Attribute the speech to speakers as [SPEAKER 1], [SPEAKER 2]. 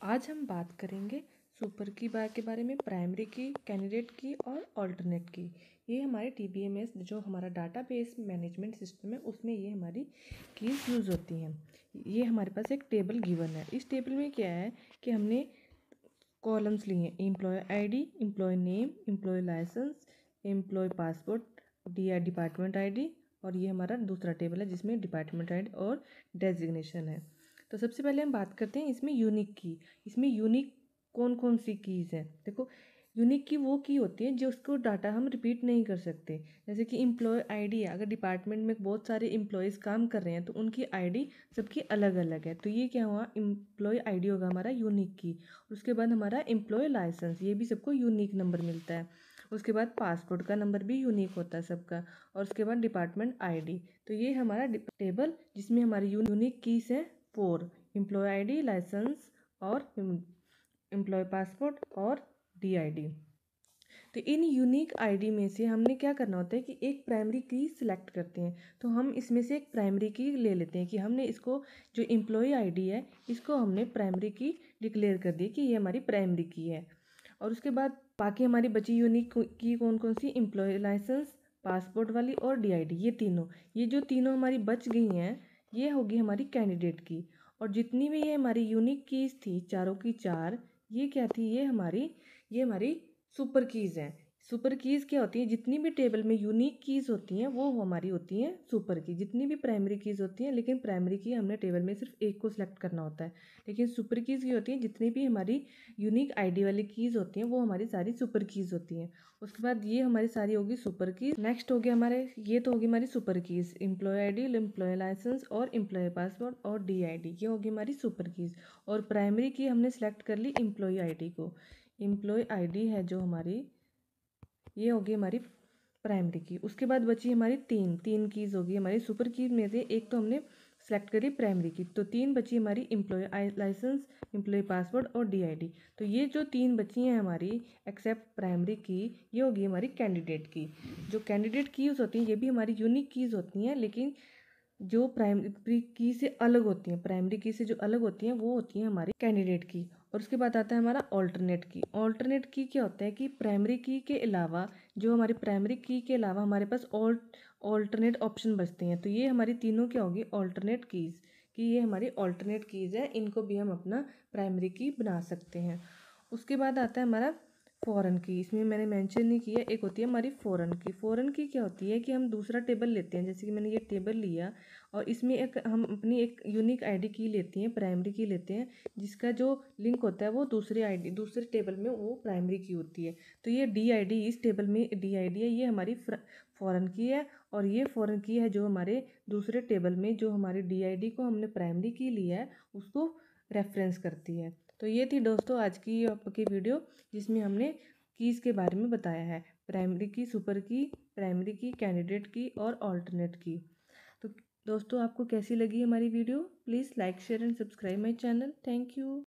[SPEAKER 1] आज हम बात करेंगे सुपर की के बारे में, प्राइमरी की, कैंडिडेट की और अल्टरनेट की। ये हमारे टीबीएमएस जो हमारा डाटाबेस मैनेजमेंट सिस्टम है उसमें ये हमारी कीज़ यूज़ होती हैं। ये हमारे पास एक टेबल गिवन है। इस टेबल में क्या है कि हमने कॉलम्स लिए हैं, employee ID, employee name, employee license, employee passport, department ID, और ये हमारा दूसरा टेबल है जिसमें डिपार्टमेंट आईडी और डेजिग्नेशन है। तो सबसे पहले हम बात करते हैं इसमें यूनिक की। इसमें यूनिक कौन कौन सी कीज़ हैं? देखो, यूनिक की वो की होती है जो उसको डाटा हम रिपीट नहीं कर सकते। जैसे कि एम्प्लॉय आईडी है, अगर डिपार्टमेंट में बहुत सारे एम्प्लॉयज़ काम कर रहे हैं तो उनकी आईडी सबकी अलग अलग है, तो ये क्या हुआ, एम्प्लॉय आईडी होगा हमारा यूनिक की। उसके बाद हमारा एम्प्लॉय लाइसेंस, ये भी सबको यूनिक नंबर मिलता है। उसके बाद पासपोर्ट का नंबर भी यूनिक होता है सबका। और उसके बाद डिपार्टमेंट आईडी। तो ये हमारा टेबल जिसमें हमारी यूनिक कीज़ हैं 4, एम्प्लॉय आईडी, लाइसेंस और एम्प्लॉय पासपोर्ट और डीआईडी। तो इन यूनिक आईडी में से हमने क्या करना होता है कि एक प्राइमरी की सिलेक्ट करते हैं। तो हम इसमें से एक प्राइमरी की ले लेते हैं कि हमने इसको, जो एम्प्लॉय आईडी है, इसको हमने प्राइमरी की डिक्लेयर कर दी कि ये हमारी प्राइमरी की है। और उसके बाद बाकी हमारी बची यूनिक की कौन कौन सी, एम्प्लॉय लाइसेंस, पासपोर्ट वाली और डीआईडी, ये जो तीनों हमारी बच गई हैं, ये होगी हमारी कैंडिडेट की। और जितनी भी ये हमारी यूनिक कीज़ थी, चारों की चार, ये क्या थी, ये हमारी सुपर कीज़ हैं। सुपर कीज़ क्या होती है, जितनी भी टेबल में यूनिक कीज़ होती हैं वो हमारी होती हैं सुपर की। जितनी भी प्राइमरी कीज़ होती हैं, लेकिन प्राइमरी की हमने टेबल में सिर्फ एक को सिलेक्ट करना होता है। लेकिन सुपर कीज़ की होती हैं, जितनी भी हमारी यूनिक आईडी वाली कीज़ होती हैं वो हमारी सारी सुपर कीज़ होती हैं। उसके बाद ये हमारी सारी होगी सुपर कीज़। नेक्स्ट हो गया हमारे, ये तो होगी हमारी super keys, employee ID, employee license और एम्प्लॉय पासपोर्ट और डीआईडी, ये होगी हमारी सुपर कीज़। और प्राइमरी की हमने सेलेक्ट कर ली एम्प्लॉय आईडी को। एम्प्लॉय आईडी है जो हमारी, ये होगी हमारी प्राइमरी की। उसके बाद बची हमारी तीन कीज़ होगी हमारी सुपर कीज में से। एक तो हमने सेलेक्ट करी प्राइमरी की, तो 3 बची हमारी एम्प्लॉय लाइसेंस, एम्प्लॉय पासवर्ड और डीआईडी। तो ये जो 3 बची हैं हमारी एक्सेप्ट प्राइमरी की, ये होगी हमारी कैंडिडेट की। जो कैंडिडेट कीज़ होती हैं ये भी हमारी यूनिक कीज़ होती हैं, लेकिन जो प्राइमरी की से अलग होती हैं, प्राइमरी की से जो अलग होती हैं वो होती हैं हमारी कैंडिडेट की। और उसके बाद आता है हमारा ऑल्टरनेट की। ऑल्टरनेट की क्या होता है कि प्राइमरी की के अलावा, जो हमारी प्राइमरी की के अलावा हमारे पास ऑल्टरनेट ऑप्शन बचते हैं, तो ये हमारी तीनों क्या होगी, ऑल्टरनेट कीज़ कि ये हमारी ऑल्टरनेट कीज़ है, इनको भी हम अपना प्राइमरी की बना सकते हैं। उसके बाद आता है हमारा फ़ॉरेन की। इसमें मैंने मेंशन नहीं किया, एक होती है हमारी फ़ॉरेन की। फ़ॉरेन की क्या होती है कि हम दूसरा टेबल लेते हैं, जैसे कि मैंने ये टेबल लिया और इसमें एक हम अपनी एक यूनिक आईडी की लेते हैं, प्राइमरी की लेते हैं, जिसका जो लिंक होता है वो दूसरे टेबल में वो प्राइमरी की होती है। तो ये डीआईडी, इस टेबल में डीआईडी है, ये हमारी फ़ॉरेन की है। और ये फ़ॉरेन की है जो हमारे दूसरे टेबल में जो हमारी डीआईडी को हमने प्राइमरी की लिया है उसको रेफरेंस करती है। तो ये थी दोस्तों आज की आपकी वीडियो, जिसमें हमने कीज़ के बारे में बताया है, प्राइमरी की, सुपर की, प्राइमरी की, कैंडिडेट की और ऑल्टरनेट की। तो दोस्तों आपको कैसी लगी हमारी video? Please like, share and subscribe my channel. Thank you.